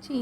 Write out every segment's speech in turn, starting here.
G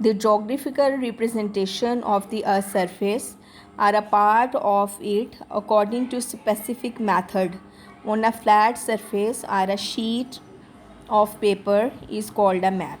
The geographical representation of the earth's surface are a part of it according to specific method on a flat surface or a sheet of paper is called a map.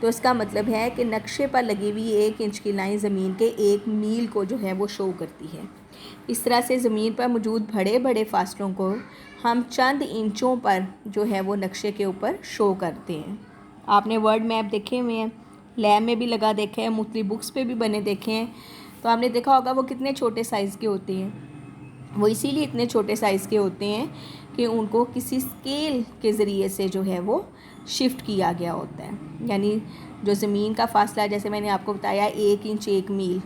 تو اس کا مطلب ہے کہ نقشے پر لگی ہوئی 1 inch کی line زمین کے 1 میل کو جو ہے وہ شو کرتی ہے۔ اس طرح سے زمین پر موجود بڑے بڑے فاصلوں کو ہم چند انچوں پر جو ہے وہ نقشے کے اوپر شو کرتے ہیں۔ آپ نے ورڈ میپ دیکھے ہوئے ہیں، لیب میں بھی لگا دیکھے ہیں، مختلف بکس پہ بھی بنے دیکھے ہیں، تو آپ نے دیکھا ہوگا وہ کتنے چھوٹے سائز کے ہوتے ہیں۔ وہ اسی لیے اتنے چھوٹے سائز کے ہوتے ہیں کہ ان کو کسی اسکیل کے ذریعے سے جو ہے وہ شفٹ کیا گیا ہوتا ہے، یعنی جو زمین کا فاصلہ جیسے میں نے آپ کو بتایا 1 انچ 1 میل،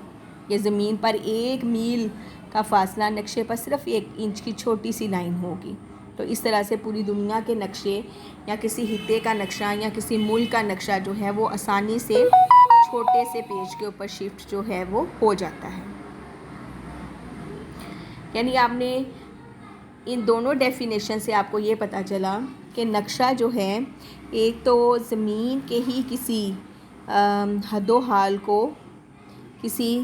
یہ زمین پر 1 میل کا فاصلہ نقشے پر صرف 1 انچ کی چھوٹی سی لائن ہوگی۔ تو اس طرح سے پوری دنیا کے نقشے یا کسی خطے کا نقشہ یا کسی ملک کا نقشہ جو ہے وہ آسانی سے چھوٹے سے پیج کے اوپر شفٹ جو ہے وہ ہو جاتا ہے۔ یعنی آپ نے ان دونوں ڈیفینیشن سے آپ کو یہ پتہ چلا کہ نقشہ جو ہے ایک تو زمین کے ہی کسی حد و حال کو کسی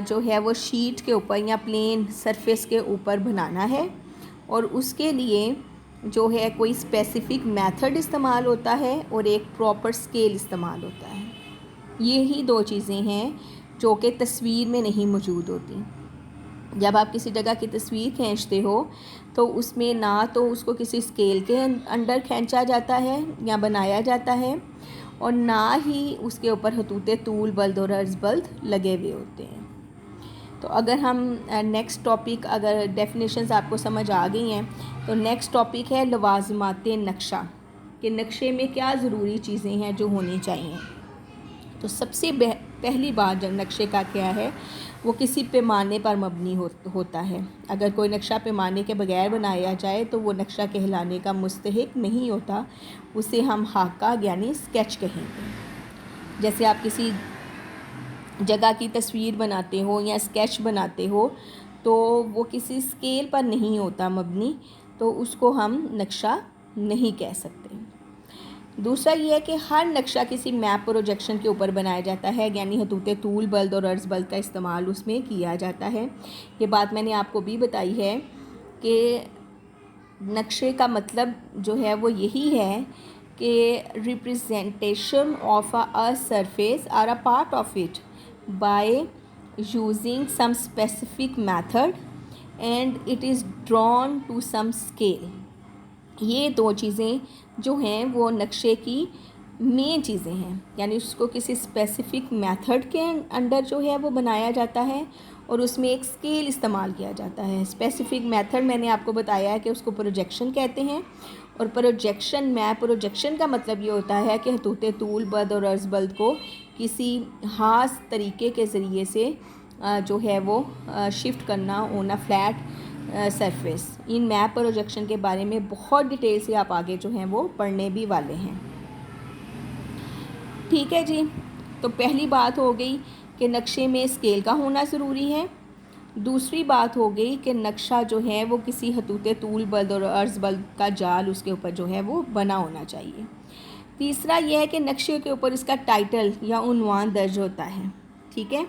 جو ہے وہ شیٹ کے اوپر یا پلین سرفیس کے اوپر بنانا ہے، اور اس کے لیے جو ہے کوئی اسپیسیفک میتھڈ استعمال ہوتا ہے اور ایک پراپر اسکیل استعمال ہوتا ہے۔ یہی 2 چیزیں ہیں جو کہ تصویر میں نہیں موجود ہوتی۔ جب آپ کسی جگہ کی تصویر کھینچتے ہو تو اس میں نہ تو اس کو کسی اسکیل کے انڈر کھینچا جاتا ہے یا بنایا جاتا ہے، اور نہ ہی اس کے اوپر خطوط طول بلد اور عرض بلد لگے ہوئے ہوتے ہیں۔ تو اگر ہم نیکسٹ ٹاپک، اگر ڈیفینیشنز آپ کو سمجھ آ گئی ہیں تو نیکسٹ ٹاپک ہے لوازمات نقشہ، کہ نقشے میں کیا ضروری چیزیں ہیں جو ہونی چاہیے۔ تو سب سے پہلی بات جو نقشے کا کیا ہے، وہ کسی پیمانے پر مبنی ہوتا ہے۔ اگر کوئی نقشہ پیمانے کے بغیر بنایا جائے تو وہ نقشہ کہلانے کا مستحق نہیں ہوتا، اسے ہم خاکہ یعنی اسکیچ کہیں گے۔ جیسے آپ کسی جگہ کی تصویر بناتے ہو یا اسکیچ بناتے ہو تو وہ کسی اسکیل پر نہیں ہوتا مبنی، تو اس کو ہم نقشہ نہیں کہہ سکتے۔ دوسرا یہ ہے کہ ہر نقشہ کسی میپ پروجیکشن کے اوپر بنایا جاتا ہے، یعنی خطوط طول بلد اور عرض بلد کا استعمال اس میں کیا جاتا ہے۔ یہ بات میں نے آپ کو بھی بتائی ہے کہ نقشے کا مطلب جو ہے وہ یہی ہے کہ ریپرزینٹیشن آف اے سرفیس اور a part of it by using some specific method and it is drawn to some scale. یہ 2 چیزیں جو ہیں وہ نقشے کی مین چیزیں ہیں، یعنی اس کو کسی اسپیسیفک میتھڈ کے انڈر جو ہے وہ بنایا جاتا ہے اور اس میں ایک اسکیل استعمال کیا جاتا ہے۔ اسپیسیفک میتھڈ میں نے آپ کو بتایا ہے کہ اس کو پروجیکشن کہتے ہیں، اور پروجیکشن میپ پروجیکشن کا مطلب یہ ہوتا ہے کہ خطوط طول بلد اور عرض بلد کو کسی خاص طریقے کے ذریعے سے جو ہے وہ شفٹ کرنا آن a flat surface. In map projection کے بارے میں بہت ڈیٹیل سے آپ آگے جو ہیں وہ پڑھنے بھی والے ہیں۔ ٹھیک ہے جی، تو پہلی بات ہو گئی کہ نقشے میں اسکیل کا ہونا ضروری ہے۔ دوسری بات ہو گئی کہ نقشہ جو ہے وہ کسی خطوط طول بلد اور عرض بلد کا جال اس کے اوپر جو ہے وہ بنا ہونا چاہیے۔ تیسرا یہ ہے کہ نقشے کے اوپر اس کا ٹائٹل یا عنوان درج ہوتا ہے۔ ٹھیک ہے،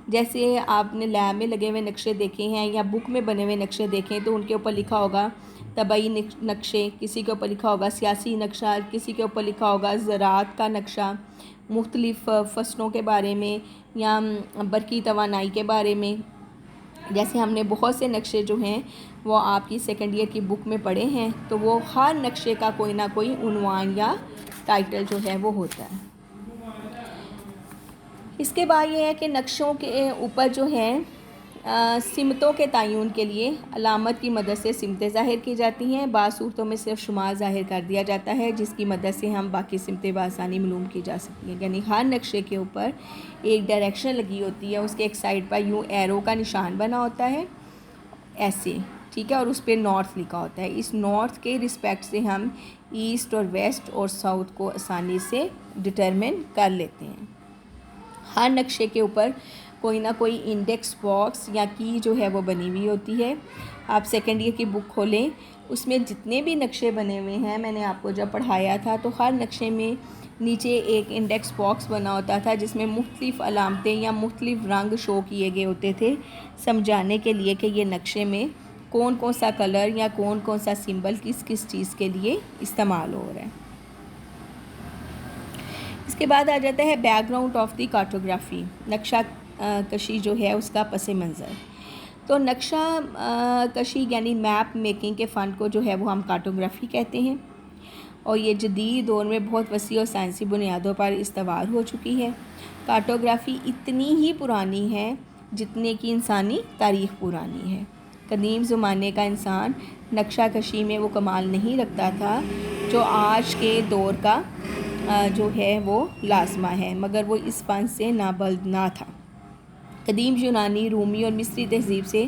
جیسے آپ نے لیب میں لگے ہوئے نقشے دیکھے ہیں یا بک میں بنے ہوئے نقشے دیکھیں تو ان کے اوپر لکھا ہوگا طبعی نقشے، کسی کے اوپر لکھا ہوگا سیاسی نقشہ، کسی کے اوپر لکھا ہوگا زراعت کا نقشہ، مختلف فصلوں کے بارے میں یا برقی توانائی کے بارے میں۔ جیسے ہم نے بہت سے نقشے جو ہیں وہ آپ کی سیکنڈ ایئر کی بک میں پڑھے ہیں، تو وہ ہر نقشے کا کوئی نہ کوئی عنوان یا ٹائٹل جو ہے وہ ہوتا ہے۔ اس کے بعد یہ ہے کہ نقشوں کے اوپر جو ہے سمتوں کے تعین کے لیے علامت کی مدد سے سمتیں ظاہر کی جاتی ہیں۔ بعض صورتوں میں صرف شمار ظاہر کر دیا جاتا ہے جس کی مدد سے ہم باقی سمتیں بآسانی معلوم کی جا سکتی ہیں، یعنی ہر نقشے کے اوپر ایک ڈائریکشن لگی ہوتی ہے، اس کے ایک سائڈ پر یوں ایرو کا نشان بنا ہوتا ہے ایسے، ٹھیک ہے، اور اس پہ نارتھ لکھا ہوتا ہے۔ اس نارتھ کے رسپیکٹ سے ہم ایسٹ اور ویسٹ اور ساؤتھ کو آسانی سے ڈٹرمن کر لیتے ہیں۔ ہر نقشے کے اوپر کوئی نہ کوئی انڈیکس باکس یا کی جو ہے وہ بنی ہوئی ہوتی ہے۔ آپ سیکنڈ ایئر کی بک کھولیں، اس میں جتنے بھی نقشے بنے ہوئے ہیں، میں نے آپ کو جب پڑھایا تھا تو ہر نقشے میں نیچے ایک انڈیکس باکس بنا ہوتا تھا جس میں مختلف علامتیں یا مختلف رنگ شو کیے گئے ہوتے تھے، سمجھانے کے لیے کہ یہ نقشے میں کون کون سا کلر یا کون کون سا سمبل کس کس چیز کے لیے استعمال ہو رہا ہے۔ اس کے بعد آ جاتا ہے بیک گراؤنڈ آف دی کارٹوگرافی، نقشہ کشی جو ہے اس کا پس منظر۔ تو نقشہ کشی یعنی میپ میکنگ کے فن کو جو ہے وہ ہم کارٹوگرافی کہتے ہیں، اور یہ جدید دور میں بہت وسیع اور سائنسی بنیادوں پر استوار ہو چکی ہے۔ کارٹوگرافی اتنی ہی پرانی ہے جتنے کی انسانی تاریخ پرانی ہے۔ قدیم زمانے کا انسان نقشہ کشی میں وہ کمال نہیں رکھتا تھا جو آج کے دور کا جو ہے وہ لازمہ ہے، مگر وہ اس فن سے نابلد نہ تھا۔ قدیم یونانی، رومی اور مصری تہذیب سے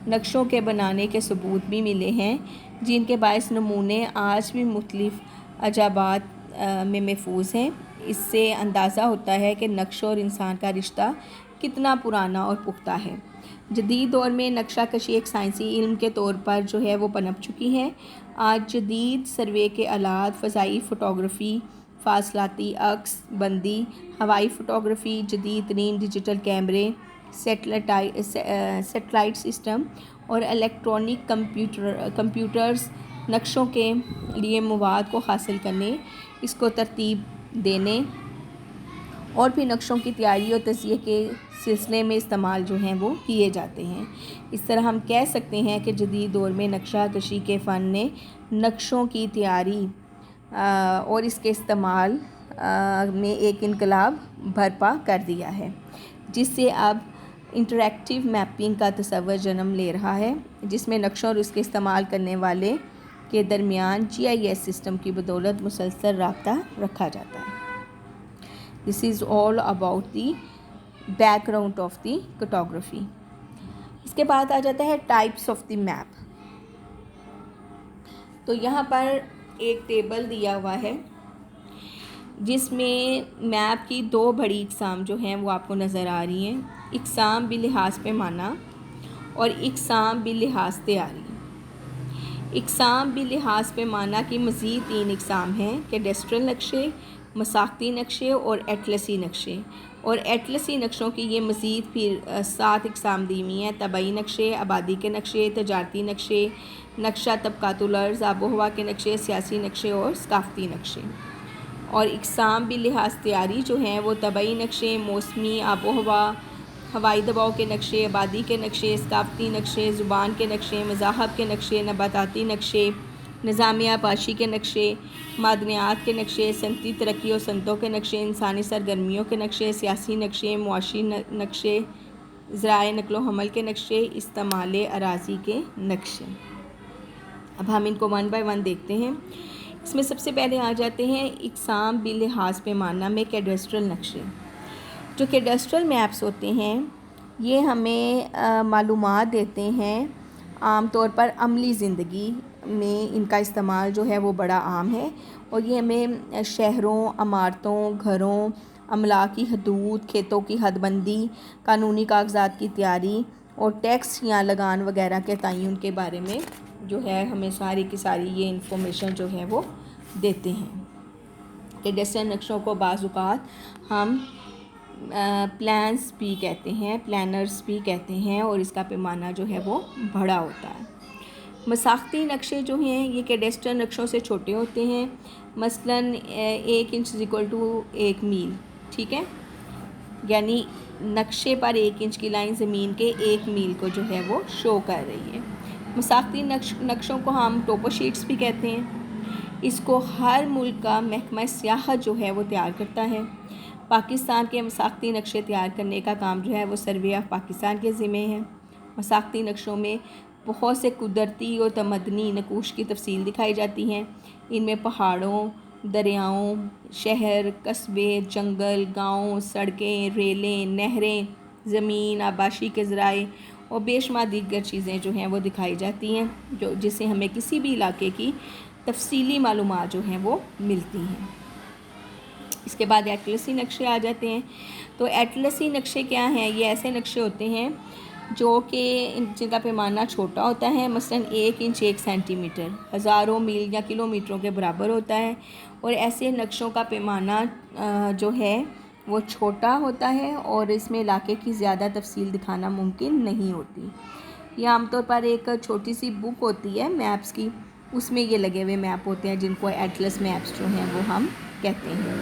نقشوں کے بنانے کے ثبوت بھی ملے ہیں، جن کے باعث نمونے آج بھی مختلف عجائبات میں محفوظ ہیں۔ اس سے اندازہ ہوتا ہے کہ نقش اور انسان کا رشتہ کتنا پرانا اور پختہ ہے۔ جدید دور میں نقشہ کشی ایک سائنسی علم کے طور پر جو ہے وہ پنپ چکی ہے۔ آج جدید سروے کے آلات، فضائی فوٹوگرافی، فاصلاتی عکس بندی، ہوائی فوٹوگرافی، جدید ترین ڈیجیٹل کیمرے، سیٹلائٹ سسٹم اور الیکٹرونک کمپیوٹرز نقشوں کے لیے مواد کو حاصل کرنے، اس کو ترتیب دینے اور پھر نقشوں کی تیاری اور تجزیے کے سلسلے میں استعمال جو ہیں وہ کیے جاتے ہیں۔ اس طرح ہم کہہ سکتے ہیں کہ جدید دور میں نقشہ کشی کے فن نے نقشوں کی تیاری اور اس کے استعمال میں ایک انقلاب برپا کر دیا ہے، جس سے اب انٹریکٹیو میپنگ کا تصور جنم لے رہا ہے، جس میں نقشوں اور اس کے استعمال کرنے والے کے درمیان GIS سسٹم کی بدولت مسلسل رابطہ رکھا جاتا ہے۔ This is all about the background of the cartography۔ اس کے بعد آ جاتا ہے ٹائپس آف دی میپ۔ تو یہاں پر ایک ٹیبل دیا ہوا ہے جس میں میپ کی دو بڑی اقسام جو ہیں وہ آپ کو نظر آ رہی ہیں، اقسام بلحاظ پیمانہ اور اقسام بلحاظ تیاری۔ اقسام بلحاظ پیمانہ کی مزید 3 اقسام ہیں: کیڈسٹرل نقشے، مساقتی نقشے اور ایٹلسی نقشے، اور ایٹلسی نقشوں کی یہ مزید پھر 7 اقسام دی ہوئی ہیں: طبعی نقشے، آبادی کے نقشے، تجارتی نقشے، نقشہ طبقات الارض، آب و ہوا کے نقشے، سیاسی نقشے اور ثقافتی نقشے۔ اور اقسام بلحاظ تیاری جو ہیں وہ طبعی نقشے، موسمی آب و ہوا، ہوائی دباؤ کے نقشے، آبادی کے نقشے، ثقافتی نقشے، زبان کے نقشے، مذاہب کے نقشے، نباتاتی نقشے، نظام آبپاشی کے نقشے، معدنیات کے نقشے، صنعتی ترقی اور صنعتوں کے نقشے، انسانی سرگرمیوں کے نقشے، سیاسی نقشے، معاشی نقشے، ذرائع نقل و حمل کے نقشے، استعمال اراضی کے نقشے۔ اب ہم ان کو 1 by 1 دیکھتے ہیں۔ اس میں سب سے پہلے آ جاتے ہیں اقسام بلحاظ پیمانہ میں کیڈسٹرل نقشے۔ جو کیڈسٹرل میپس ہوتے ہیں یہ ہمیں معلومات دیتے ہیں، عام طور پر عملی زندگی میں ان کا استعمال جو ہے وہ بڑا عام ہے، اور یہ ہمیں شہروں، عمارتوں، گھروں، املاک کی حدود، کھیتوں کی حد بندی، قانونی کاغذات کی تیاری اور ٹیکس یا لگان وغیرہ کے تعین کے بارے میں جو ہے ہمیں ساری کی ساری یہ انفارمیشن جو ہے وہ دیتے ہیں۔ کیڈسٹرل نقشوں کو بعض اوقات ہم پلانس بھی کہتے ہیں، پلانرز بھی کہتے ہیں، اور اس کا پیمانہ جو ہے وہ بڑا ہوتا ہے۔ مساقتی نقشے جو ہیں یہ کیڈسٹرل نقشوں سے چھوٹے ہوتے ہیں، مثلاً 1 انچ = 1 میل، ٹھیک ہے، یعنی نقشے پر 1 انچ کی لائن زمین کے 1 میل کو جو ہے وہ شو کر رہی ہے۔ مساقتی نقشوں کو ہم ٹوپو شیٹس بھی کہتے ہیں۔ اس کو ہر ملک کا محکمہ سیاحت جو ہے وہ تیار کرتا ہے۔ پاکستان کے مساقتی نقشے تیار کرنے کا کام جو ہے وہ سروے آف پاکستان کے ذمے ہے۔ مساقتی نقشوں میں بہت سے قدرتی اور تمدنی نقوش کی تفصیل دکھائی جاتی ہیں۔ ان میں پہاڑوں، دریاؤں، شہر، قصبے، جنگل، گاؤں، سڑکیں، ریلیں، نہریں، زمین، آبپاشی کے ذرائع اور بے شمار دیگر چیزیں جو ہیں وہ دکھائی جاتی ہیں، جس سے ہمیں کسی بھی علاقے کی تفصیلی معلومات جو ہیں وہ ملتی ہیں۔ اس کے بعد ایٹلسی نقشے آ جاتے ہیں۔ تو ایٹلسی نقشے کیا ہیں؟ یہ ایسے نقشے ہوتے ہیں جو کہ جن کا پیمانہ چھوٹا ہوتا ہے، مثلاً 1 انچ 1 سینٹی میٹر، ہزاروں میل یا کلومیٹروں کے برابر ہوتا ہے، اور ایسے نقشوں کا پیمانہ جو ہے وہ چھوٹا ہوتا ہے اور اس میں علاقے کی زیادہ تفصیل دکھانا ممکن نہیں ہوتی۔ یہ عام طور پر ایک چھوٹی سی بک ہوتی ہے میپس کی، اس میں یہ لگے ہوئے میپ ہوتے ہیں جن کو ایٹلس میپس جو ہیں وہ ہم کہتے ہیں۔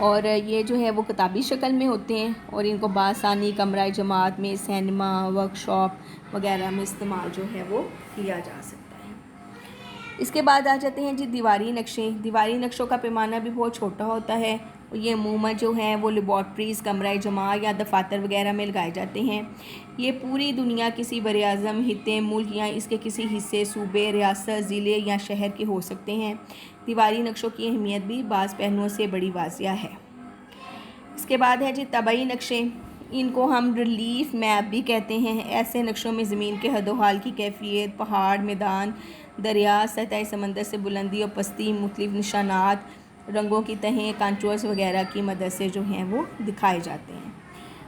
اور یہ جو ہے وہ کتابی شکل میں ہوتے ہیں اور ان کو بآسانی کمرہ جماعت میں، سینما، ورک شاپ وغیرہ میں استعمال جو ہے وہ کیا جا سکتا ہے۔ اس کے بعد آ جاتے ہیں جی دیواری نقشے۔ دیواری نقشوں کا پیمانہ بھی بہت چھوٹا ہوتا ہے، یہ عموماً جو ہیں وہ لیبارٹریز، کمرہ جماع یا دفاتر وغیرہ میں لگائے جاتے ہیں۔ یہ پوری دنیا کسی براعظم، خطے، ملک یا اس کے کسی حصے، صوبے، ریاست، ضلع یا شہر کے ہو سکتے ہیں۔ دیواری نقشوں کی اہمیت بھی بعض پہلوؤں سے بڑی واضح ہے۔ اس کے بعد ہے جی طبعی نقشے۔ ان کو ہم ریلیف میپ بھی کہتے ہیں۔ ایسے نقشوں میں زمین کے حد و حال کی کیفیت، پہاڑ، میدان، دریا، سطح سمندر سے بلندی اور پستی، مختلف نشانات، رنگوں کی تہیں، کانٹورز وغیرہ کی مدد سے جو ہیں وہ دکھائے جاتے ہیں۔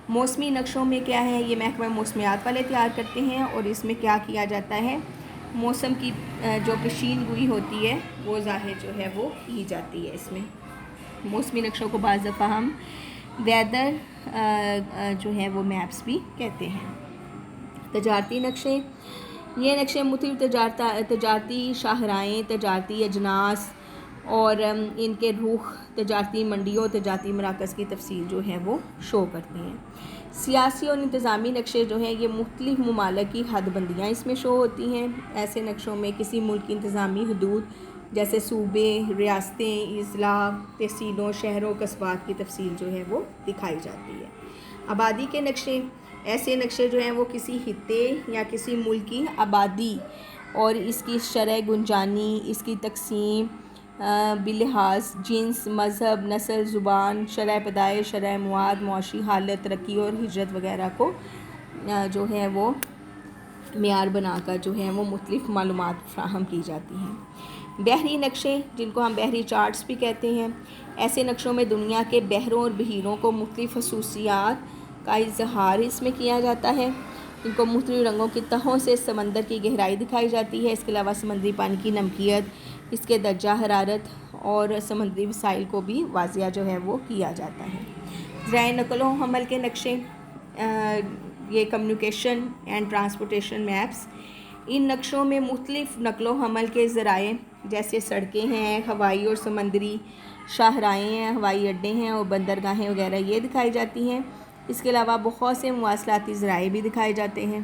موسمی نقشوں میں کیا ہے، یہ محکمہ موسمیات والے تیار کرتے ہیں اور اس میں کیا کیا جاتا ہے، موسم کی جو پیشین گوئی ہوتی ہے وہ ظاہر جو ہے وہ کی جاتی ہے۔ اس میں موسمی نقشوں کو بعض دفعہ ہم ویدر جو ہے وہ میپس بھی کہتے ہیں۔ تجارتی نقشے، یہ نقشے مختلف تجارتی شاہراہیں، تجارتی اجناس اور ان کے رخ، تجارتی منڈیوں، تجارتی مراکز کی تفصیل جو ہے وہ شو کرتے ہیں۔ سیاسی اور انتظامی نقشے جو ہیں یہ مختلف ممالک کی حد بندیاں اس میں شو ہوتی ہیں۔ ایسے نقشوں میں کسی ملک کی انتظامی حدود جیسے صوبے، ریاستیں، اضلاع، تحصیلوں، شہروں، قصبات کی تفصیل جو ہے وہ دکھائی جاتی ہے۔ آبادی کے نقشے، ایسے نقشے جو ہیں وہ کسی خطے یا کسی ملک کی آبادی اور اس کی شرح گنجانی، اس کی تقسیم بلحاظ جنس، مذہب، نسل، زبان، شرح پیدائش، شرح مواد، معاشی حالت، ترقی اور ہجرت وغیرہ کو جو ہے وہ معیار بنا کر جو ہے وہ مختلف معلومات فراہم کی جاتی ہیں۔ بحری نقشے، جن کو ہم بحری چارٹس بھی کہتے ہیں، ایسے نقشوں میں دنیا کے بحروں اور بحیروں کو مختلف خصوصیات کا اظہار اس میں کیا جاتا ہے۔ ان کو مختلف رنگوں کی تہوں سے سمندر کی گہرائی دکھائی جاتی ہے۔ اس کے علاوہ سمندری پانی کی نمکیت، اس کے درجہ حرارت اور سمندری وسائل کو بھی واضح جو ہے وہ کیا جاتا ہے۔ ذرائع نقل و حمل کے نقشے، یہ کمیونیکیشن اینڈ ٹرانسپورٹیشن میپس، ان نقشوں میں مختلف نقل و حمل کے ذرائع جیسے سڑکیں ہیں، ہوائی اور سمندری شاہراہیں ہیں، ہوائی اڈے ہیں اور بندرگاہیں وغیرہ یہ دکھائی جاتی ہیں۔ اس کے علاوہ بہت سے مواصلاتی ذرائع بھی دکھائے جاتے ہیں۔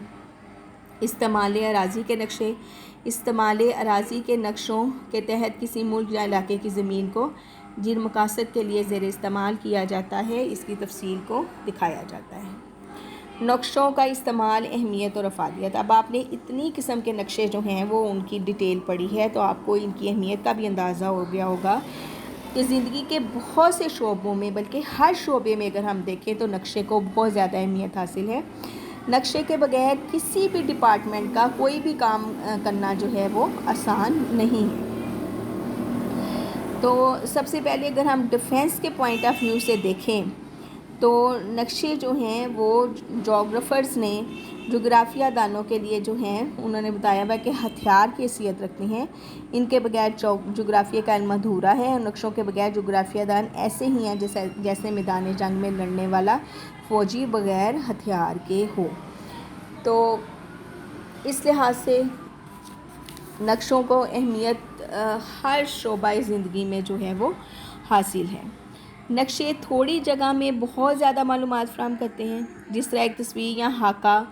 استعمال اراضی کے نقشے، استعمال اراضی کے نقشوں کے تحت کسی ملک یا علاقے کی زمین کو جن مقاصد کے لیے زیر استعمال کیا جاتا ہے اس کی تفصیل کو دکھایا جاتا ہے۔ نقشوں کا استعمال، اہمیت اور افادیت۔ اب آپ نے اتنی قسم کے نقشے جو ہیں وہ ان کی ڈیٹیل پڑھی ہے تو آپ کو ان کی اہمیت کا بھی اندازہ ہو گیا ہوگا کہ زندگی کے بہت سے شعبوں میں، بلکہ ہر شعبے میں اگر ہم دیکھیں تو نقشے کو بہت زیادہ اہمیت حاصل ہے۔ نقشے کے بغیر کسی بھی ڈپارٹمنٹ کا کوئی بھی کام کرنا جو ہے وہ آسان نہیں ہے۔ تو سب سے پہلے اگر ہم ڈیفنس کے پوائنٹ آف ویو سے دیکھیں تو نقشے جو ہیں وہ جغرافرز نے، جغرافیہ دانوں کے لیے جو ہیں انہوں نے بتایا ہوا کہ ہتھیار کی حیثیت رکھتے ہیں۔ ان کے بغیر جغرافیہ کا علم ادھورا ہے اور نقشوں کے بغیر جغرافیہ دان ایسے ہی ہیں جیسے میدان جنگ میں لڑنے والا فوجی بغیر ہتھیار کے ہو۔ تو اس لحاظ سے نقشوں کو اہمیت ہر شعبہ زندگی میں جو ہے وہ حاصل ہے۔ نقشے تھوڑی جگہ میں بہت زیادہ معلومات فراہم کرتے ہیں۔ جس طرح ایک تصویر یا خاکہ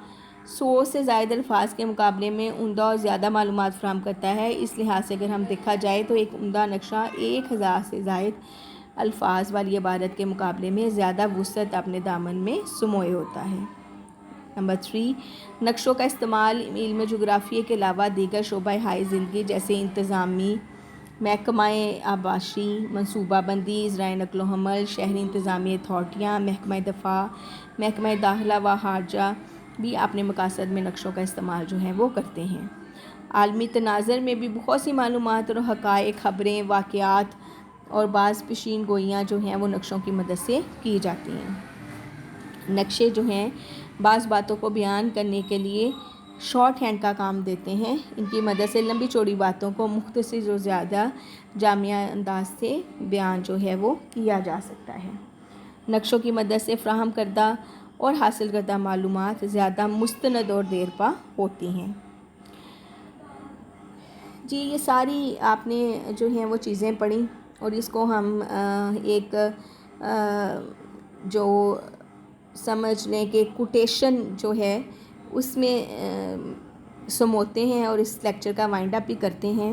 100 سے زائد الفاظ کے مقابلے میں عمدہ اور زیادہ معلومات فراہم کرتا ہے، اس لحاظ سے اگر ہم دیکھا جائے تو ایک عمدہ نقشہ 1000 سے زائد الفاظ والی عبارت کے مقابلے میں زیادہ وسعت اپنے دامن میں سموئے ہوتا ہے۔ نمبر 3، نقشوں کا استعمال علم جغرافیہ کے علاوہ دیگر شعبہ ہائے زندگی جیسے انتظامی، محکمہ آباشی، منصوبہ بندی، ذرائع نقل و حمل، شہری انتظامی اتھارٹیاں، محکمہ دفاع، محکمہ داخلہ و خارجہ بھی اپنے مقاصد میں نقشوں کا استعمال جو ہے وہ کرتے ہیں۔ عالمی تناظر میں بھی بہت سی معلومات اور حقائق، خبریں، واقعات اور بعض پیشین گوئیاں جو ہیں وہ نقشوں کی مدد سے کی جاتی ہیں۔ نقشے جو ہیں بعض باتوں کو بیان کرنے کے لیے شارٹ ہینڈ کا کام دیتے ہیں۔ ان کی مدد سے لمبی چوڑی باتوں کو مختصر اور زیادہ جامع انداز سے بیان جو ہے وہ کیا جا سکتا ہے۔ نقشوں کی مدد سے فراہم کردہ اور حاصل کردہ معلومات زیادہ مستند اور دیر پا ہوتی ہیں۔ جی یہ ساری آپ نے جو ہیں وہ چیزیں پڑھیں اور اس کو ہم ایک جو سمجھ لیں کہ کوٹیشن جو ہے اس میں سموتے ہیں اور اس لیکچر کا وائنڈ اپ بھی کرتے ہیں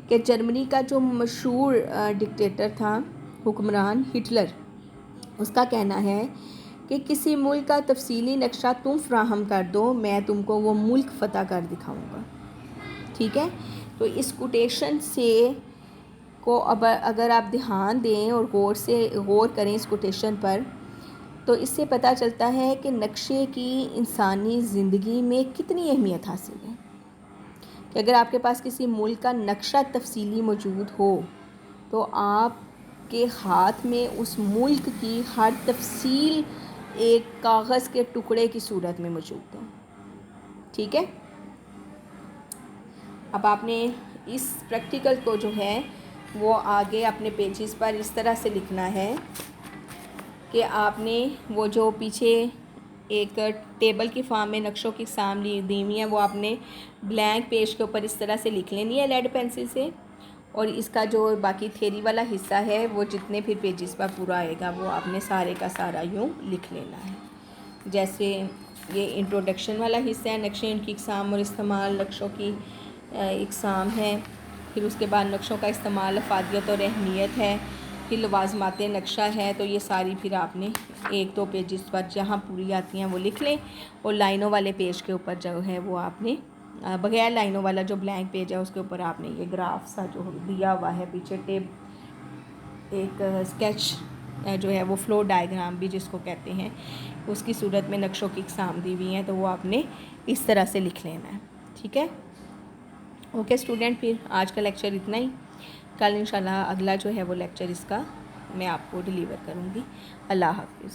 کہ جرمنی کا جو مشہور ڈکٹیٹر تھا حکمران ہٹلر، اس کا کہنا ہے کہ کسی ملک کا تفصیلی نقشہ تم فراہم کر دو، میں تم کو وہ ملک فتح کر دکھاؤں گا. ٹھیک ہے، تو اس کوٹیشن سے کو اب اگر آپ دھیان دیں اور غور کریں اس کوٹیشن پر، تو اس سے پتہ چلتا ہے کہ نقشے کی انسانی زندگی میں کتنی اہمیت حاصل ہے. کہ اگر آپ کے پاس کسی ملک کا نقشہ تفصیلی موجود ہو تو آپ کے ہاتھ میں اس ملک کی ہر تفصیل ایک کاغذ کے ٹکڑے کی صورت میں موجود ہے. ٹھیک ہے، اب آپ نے اس پریکٹیکل کو جو ہے وہ آگے اپنے پیجز پر اس طرح سے لکھنا ہے کہ آپ نے وہ جو پیچھے ایک ٹیبل کی فارم میں نقشوں کی اقسام دی ہوئی ہیں وہ آپ نے بلینک پیج کے اوپر اس طرح سے لکھ لینی ہے لیڈ پینسل سے، اور اس کا جو باقی تھیری والا حصہ ہے وہ جتنے پھر پیجز پر پورا آئے گا وہ آپ نے سارے کا سارا یوں لکھ لینا ہے. جیسے یہ انٹروڈکشن والا حصہ ہے، نقشے ان کی اقسام اور استعمال، نقشوں کی اقسام ہے، پھر اس کے بعد نقشوں کا استعمال، افادیت اور اہمیت ہے، پھر لوازمات نقشہ ہے. تو یہ ساری پھر آپ نے ایک دو پیجز پر جہاں پوری آتی ہیں وہ لکھ لیں، اور لائنوں والے پیج کے اوپر جو ہے وہ آپ نے بغیر لائنوں والا جو بلینک پیج ہے اس کے اوپر آپ نے یہ گراف سا جو دیا ہوا ہے پیچھے ایک اسکیچ جو ہے وہ فلو ڈائیگرام بھی جس کو کہتے ہیں، اس کی صورت میں نقشوں کی اقسام دی ہوئی ہیں، تو وہ آپ نے اس طرح سے لکھ لینا ہے. ٹھیک ہے، اوکے اسٹوڈنٹ، پھر آج کا لیکچر اتنا ہی. کل انشاءاللہ اگلا جو ہے وہ لیکچر اس کا میں آپ کو ڈیلیور کروں گی. اللہ حافظ.